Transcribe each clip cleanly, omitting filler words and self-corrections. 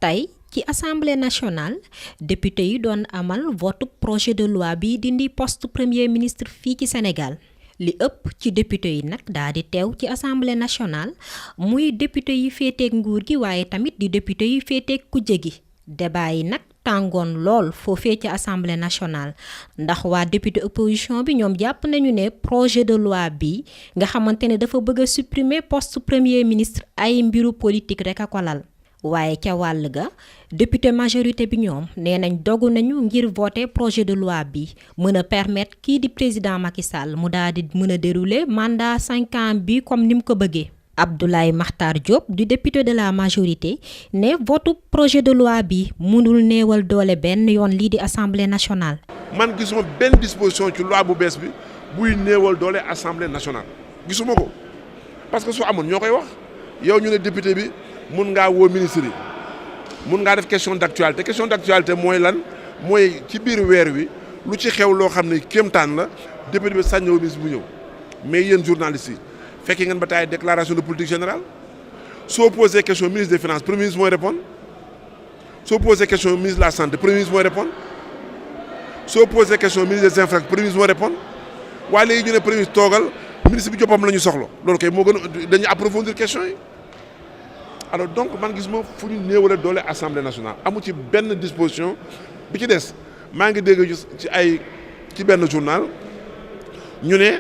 tey ci assemblée nationale député yi doon amal vote projet de loi bi dindi poste premier ministre fii ci Sénégal li ëpp ci député yi nag daa di teew ci assemblée nationale muy député yi féeteeg nguur gi waaye tamit di député yi féeteeg kujje gi débat yi nag tàngoon lool foofee ci assemblée nationale ndax waa député opposition bi ñoom jàpp nañu ne projet de loi bi nga xamante ne dafa bëgg a supprimer poste premier ministre ay mbiru politique rek a ko lal waaye ca wàll ga député majorité bi ñoom nee nañ dogu nañu ngir voter projet de loi bi mën a permettre kii di président Macky Sall mu daal di mën a dérouler mandat 5 ans bi comme ni mu ko bëggee. Abdoulaye Makhtar Diop du député de la majorité ne votu projet de loi bi mënul néewal doole benn yoon lii di assemblée nationale. man gisuma benn disposition ci loi bu bees bi buy néewal doole assemblée nationale gisuma ko parce que su amoon ñoo koy wax yow ñu ne député bi. mun ngaa woo ministre yi mun ngaa def question d'actualité mooy lan mooy ci biir weer wi lu ci xew loo xam ne kéemtaan la député bi sañ na woo ministre bu ñëw mais yéen journalistes yi fekkee ngeen ba taay déclaration de politique générale soo posé question ministre des finances premier ministre mooy répondre soo posé question ministre de la santé premier ministre mooy répondre soo posé question ministre des infrastructures premier ministre mooy répondre waaye léegi ñu ne premier ministre toogal ministre bi joppam la ñu soxla loolu kay moo gën a dañuy approfondir question yi. alors donc man gis ma fu ñu néewale doole assemblée nationale amu ci benn disposition bi ci des maa ngi dégg ci benn journal ñu ne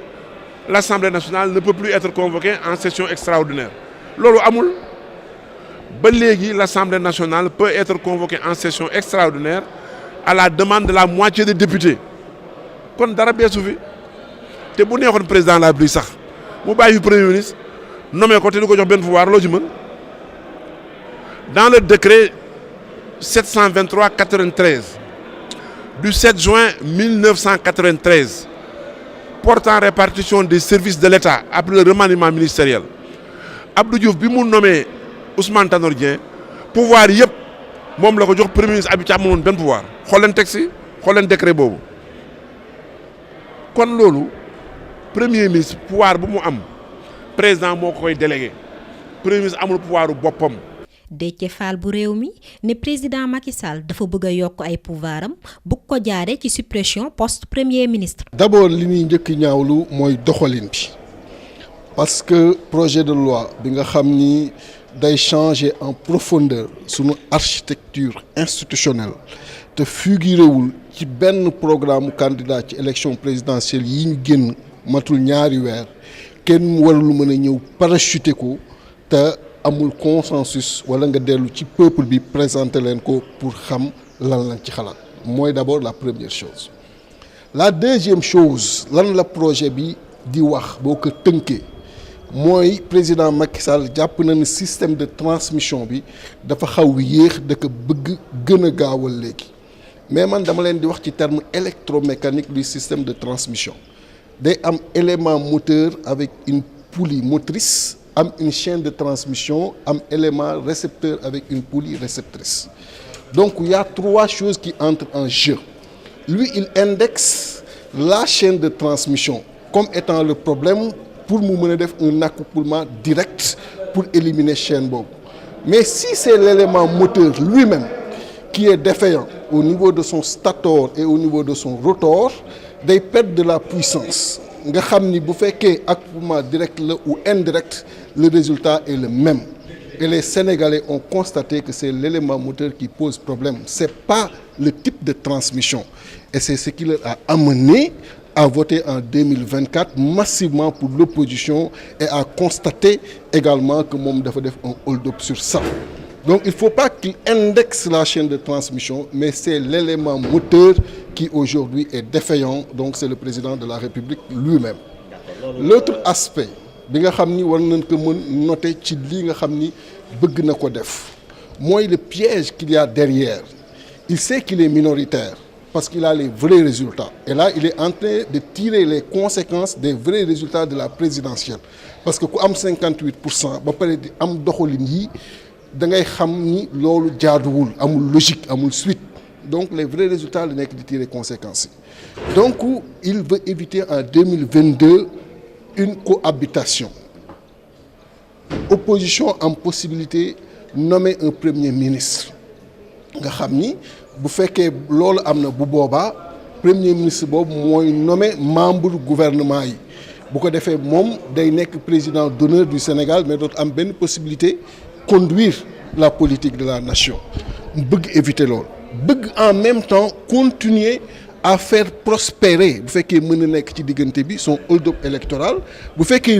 l'assemblée nationale ne peut plus être convoquée en session extraordinaire loolu amul ba léegi l'assemblée nationale peut être convoquée en session extraordinaire à la demande de la moitié des députés kon dara beesu fi te bu neexoon président de la République sax mu bàyyi fi premier ministre nommé ko te du ko jox benn pouvoir loo ci mën. Dans le décret 723-93 du 7 juin 1993 portant répartition des services de l'État après le remaniement ministériel Abdou Diouf bi mu nommé Ousmane Tanor Dieng pouvoir yëpp moom la ko jox premier ministre Habib Thiam amoon benn pouvoir xool leen texte yi xool leen décret boobu kon loolu premier ministre pouvoir bu mu am président moo ko koy délégué premier ministre amul pouvoir bu boppam. Déthié Fall bu réew mi ne président Macky Sall dafa bëgg a yokk ay pouvoiram bu ko jaaree ci suppression poste premier ministre. D'abord li ñuy njëkk ñaawlu mooy doxalin bi parce que projet de loi bi nga xam ni day changer en profondeur sunu architecture institutionnelle te figuréwul ci benn programme candidat ci élection présidentielle yi ñu génn matul ñaari weer kenn warul mën a ñëw parachuter ko te. amul consensus wala nga dellu ci peuple bi présenter leen ko pour xam lan lañ ci xalaat mooy d'abord la première chose la deuxième chose lan la projet bi di wax boo ko tënkee mooy président Macky Sall jàpp na ne système de transmission bi dafa xaw yéex da ko bëgg gën a gaawal léegi mais man dama leen di wax ci terme électromécanique du système de transmission day am élément moteur avec une poulie motrice am une chaîne de transmission am élément récepteur avec une poulie réceptrice donc il y a 3 choses qui entrent en jeu lui il indexe la chaîne de transmission comme étant le problème pour mu mën a def un accouplement direct pour éliminer chaîne boobu mais si c'est l'élément moteur lui-même qui est défaillant au niveau de son stator et au niveau de son rotor day perdre de la puissance nga xam ni bu fekkee accouplement direct la ou indirect le résultat est le même et les Sénégalais ont constaté que c'est l'élément moteur qui pose problème c'est pas le type de transmission et c'est ce qui leur a amené à voter en 2024 massivement pour l'opposition et à constater également que moom dafa def un hold-up sur ça donc il faut pas qu'il indexe la chaîne de transmission mais c'est l'élément moteur qui aujourd'hui est défaillant donc c'est le président de la République lui-même l'autre aspect bi nga xam ni war nañ ko mën noter ci lii nga xam ni bëgg na ko def mooy le piège qu'il y a derrière il sait qu'il est minoritaire parce qu'il a les vrais résultats et là il est en train de tirer les conséquences des vrais résultats de la présidentielle parce que ku am 58% ba pare di am doxalin yi da ngay xam ni loolu jaaduwul amul logique amul suite donc les vrais résultats la nekk di tirer conséquences yi donc il veut éviter en 2022 une cohabitation. Opposition en possibilité nommer un premier ministre nga xam ni bu fekkee loolu am na bu boobaa premier ministre boobu mooy nommer membre gouvernement yi bu ko defee moom day nekk président d'honneur du Sénégal mais dootu am benn possibilité conduire la politique de la nation mu bëgg éviter loolu bëgg en même temps continuer à faire prospérer bu fekkee mën na nekk ci diggante bi son hold-up électoral bu fekkee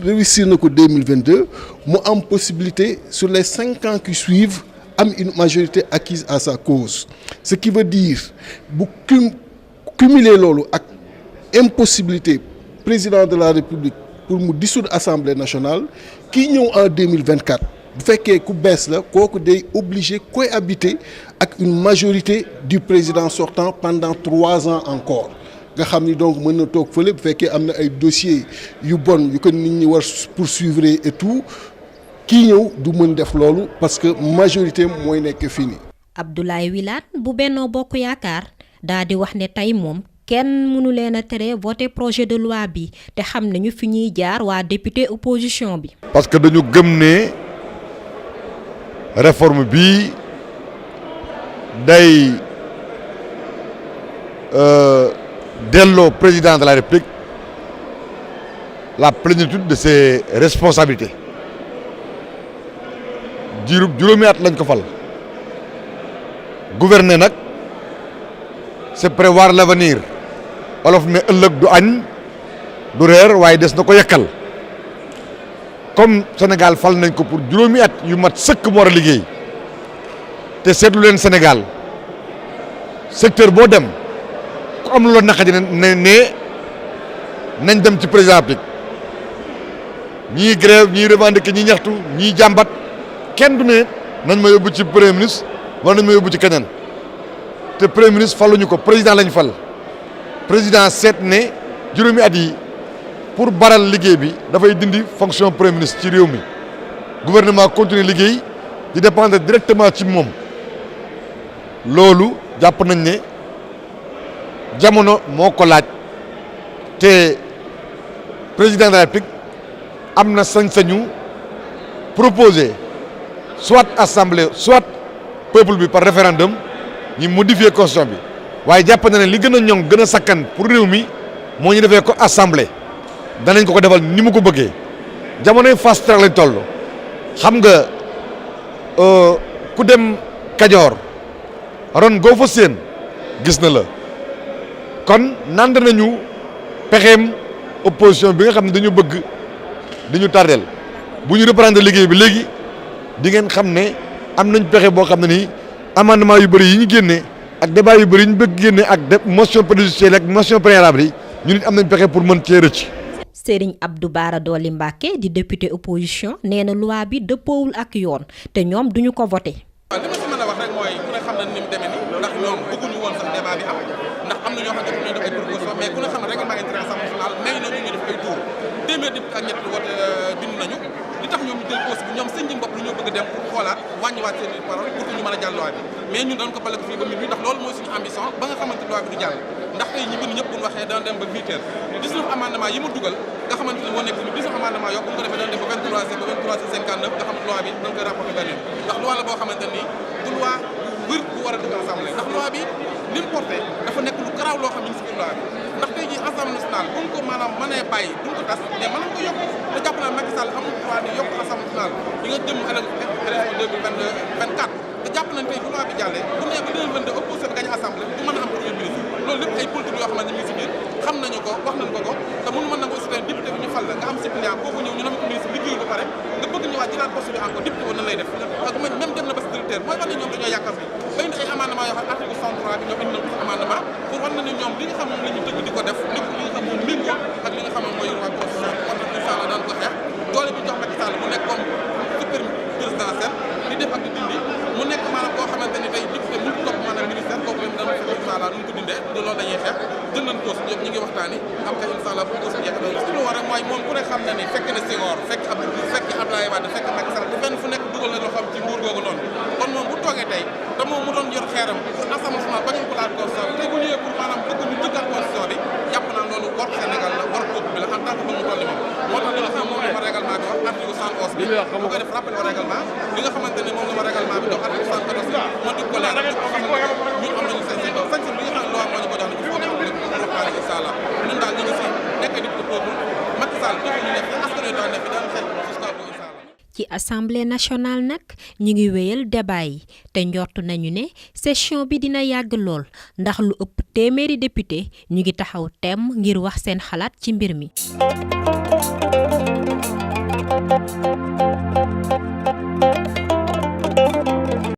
réussir na ko 2022 mu am possibilité sur les 5 ans qui suivent am une majorité acquise à sa cause ce qui veut dire bu cumuler loolu ak impossibilité président de la République pour mu dissoudre Assemblée nationale kii ñëw en 2024 bu fekkee ku bees la kooku day obligé cohabiter ak une majorité du président sortant pendant 3 ans encore nga xam ni donc mën na toog fële bu fekkee am na ay dossiers yu bon yu ko nit ñi war poursuivre et tout kii ñëw du mën def loolu parce que majorité mooy nekk fii nii. Abdoulaye Wilane bu Benno Bokk Yaakaar daa di wax ne tey moom kenn mënu leen a tere voter projet de loi bi te xam nañu fi ñuy jaar waa député opposition bi. parce que dañu gëm ne réforme bi day delloo président de la République la plénitude de ses responsabilités juróomi at lañ ko fal gouverner nag c'est prévoir l'avenir olof ne ëllëg du añ du reer waaye des na ko yekkal comme Sénégal fal nañ ko pour juróomi at yu mat sëkk mu war a liggéey te seetlu leen Sénégal secteur boo dem ku am loolu naqari ne nañ dem ci président applique ñii grève ñii revendiquer ñii ñaxtu ñii jàmbat kenn du ne nañ ma yóbbu ci premier ministre wala nañ ma yóbbu ci keneen te premier ministre faluñu ko président lañ fal président seet ne juróomi at yi pour baral liggéey bi dafay dindi fonction premier ministre ci réew mi gouvernement continuer liggéey di dépendre directement ci moom loolu jàpp nañ ne jamono moo ko laaj te président de la République am na sañ-sañu proposer soit assemblée soit peuple bi par référendum ñi modifier constitution bi waaye jàpp na ne li gën a ñoŋ gën a sakkan pour réew mi moo ñu defee ko assemblée danañ ko defal ni mu ko bëggee jamonoy fast track lañ toll xam nga ku dem Kajoor ron goo fa seen gis na la kon nand nañu pexeem opposition bi nga xam ne dañu bëgg dañu tardeel bu ñu reprendre liggéey bi léegi di ngeen xam ne am nañ pexe boo xam ne nii amendement yu bëri yi ñu génne ak débat yu bëri yi ñu bëgg génne ak motion préjudicielle ak motion préalable yi ñu nit am nañ pexe pour mën cee rëcc. Serigne Abdou Bara Dolly Mbacké di député opposition nee na loi bi dëppoowul ak yoon te ñoom duñu ko voté. li ma si mën a wax rek mooy ku ne xam na ni mu demee nii ndax ñoom bëgguñu woon sax débat bi am ndax am na ñoo xam ne dañu def ay proposition mais ku ne xam ne règlement intérieur Assemblée nationale may na ñu def ay tour téeméer député ak ñett wote bind nañu li tax ñoom ñu jël pause bi ñoom seen jëm bopp lu ñoo bëgg dem pour xoolaat wàññiwaat seen i parole pour que ñu mën a jàll loi bi mais ñun dañ ko bale ko fii ba minuit ndax loolu mooy suñu ambition ba nga xamante loi bi du jàll ndax tey ñi bind ñëpp buñ waxee dana dem ba 8 heures 19 amendement yi mu dugal nga xamante ne moo nekk ni 19 amendement yoo bu ñu ko defee dana def ba 23h59 nga xam ne loi bi dañ koy rapporté benn ndax loi la boo xamante ni du loi bu wër bu war a dugg assemblée ndax loi bi li mu porté dafa nekk lu garaaw loo xam ne ñu si biir loi bi ndax tey jii assemblée nationale buñ ko maanaam mënee bàyyi buñ ko tas mais mën nañ ko yokk te jàpp naa Macky Sall amul droit di yokk assemblée nationale di nga jëm élection 2024 te jàpp nañ tey bu loi bi jàllee bu nee ba 2022 opposition bi gañ assemblée du mën a am premier ministre loolu lépp ay politique yoo xamante ne ñu ngi si biir xam nañu ko wax nañ ko te mënu mën na ko aussi tamit député bi ñu fal la nga am suppléant kooku ñëw ñu nam ko ministre liggéeyul ba pare nga bëgg ñëwaat jëlaat poste bi encore député woon nan lay def ak même dem na ba si directeur mooy wane ñoom dañoo yàkkar bi ba indi ay amendement yoo xam article 63 bi ñoom indi nañ ko amendement pour wan na ne ñoom li nga xam moom la ñu tëgg di ko def nekk li nga xam moom méngoo ak li nga xam mooy waa constitution kon nag incha allah daan ko xeex doole bi jox Macky Sall mu nekk comme super présidentiel di def ak di dindi mu nekk maanaam koo xamante ni tey député mu topp maanaam ministère kooku même dana fexe incha allah nu mu ko dindee de loolu dañuy xeex jël nañ ko ñëpp ñu ngi waxtaani am kay incha allah bu ko si jeexal li ñu war rek mooy moom ku ne xam na ni fekk na Senghor fekk Abdou Diouf fekk Abdoulaye Wade fekk Macky Sall te fenn fu nekk dugal na loo xam ci nguur googu noonu kon moom bu toogee tey te moom mu doon yor xeeram pour assemblée nationale ba ñu ko laal constitution bi tey bu ñëwee pour maanaam bëgg ñu dëggal constitution bi jàpp naa loolu war Sénégal la war peuple bi la en tant que ba mu toll moom moo tax li nga xam moom la ma règlement bi wax article 111 bi bu koy def rappel au règlement li nga xamante ne moom la ma règlement bi dox article 114 bi moo di ko leeral ñu xamal ñun am nañu sañ-sañ bi nga xam ne loi moo ñu ko jox ne il faut ñu waxtaan incha allah ñun daal ñu ngi si nekk député peuple Macky Sall def ñu nekk askan wi daan nekk daan xeex jusqu'à bo incha allah. ci assemblée nationale nag ñu ngi wéyal débat yi te njortu nañu ne session bi dina yàgg lool ndax lu ëpp téeméeri député ñu ngi taxaw temm ngir wax seen xalaat ci mbir mi.